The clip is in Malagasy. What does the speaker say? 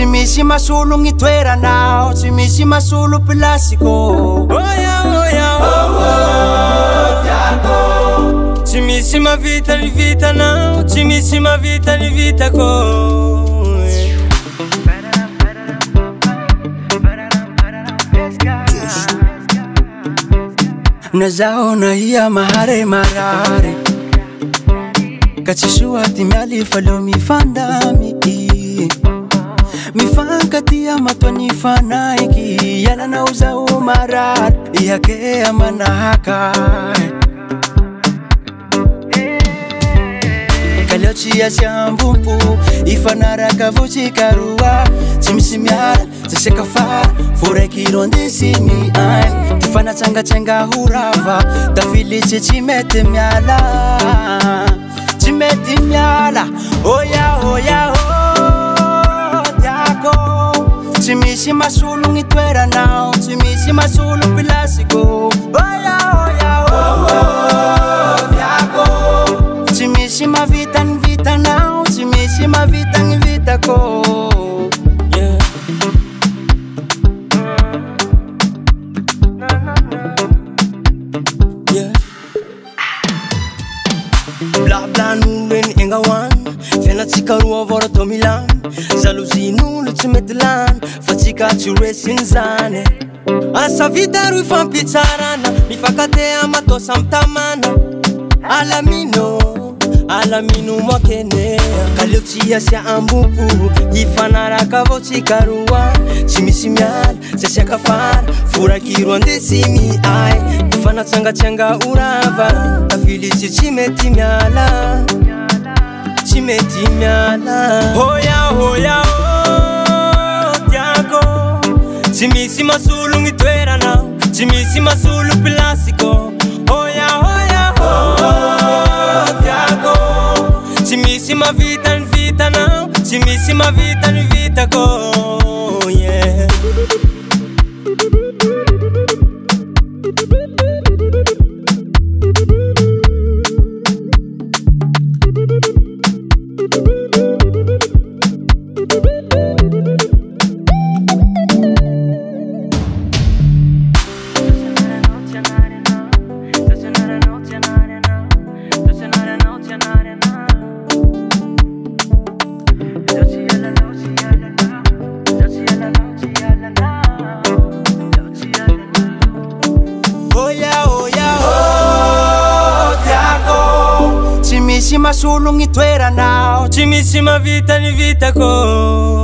Misy masolo ngitoeranao, tsy misy masolo plasiko. Tiago, tsy misy mavita ny vitanao, tsy misy mavita ny vitako. Nazaho nahia mahare marare, ka tsy soa ty mialy fa leo mifandamy. Mifankatia matoni fanaiky, yana nauza umarar yake amanaka. Kaliochi ya siambumpu ifanaraka vuchi karua, chimsimiara zeseka fara fureki ronde simi ai tifana changa changa hurava tafiliche chimete miala oya oya tsy misy masolo ngitoeranao, tsy misy masolo plasiko. Tiago, tsy misy mavita ny vitanao, tsy misy mavita ny vitako. Bla bla nulen engawan, fena tsikaroa vora to Milan. Jalousie n'olo tsy mety lana, fa tsika tsy resin zany. Asa vita roy fampitsarana, mifankatea matao samy tamana. Alamino makene, kaleo tsy asia ambopo, ifanaraka avao tsika roa. Tsy misy miala, tsy asiaka fara, forakiro andesimy ai tifanatsangatsanga orava, tafilitsy tsy mety miala, tsy mety miala. Hoya Tiago, tsy misy masolo ngitoeranao, tsy misy masolo plasiko. Hoya Tiago, tsy misy mavita ny vitanao, tsy misy mavita ny vitako. Tsy misy masolo ngitoeranao, tsy misy mavita ny vitako.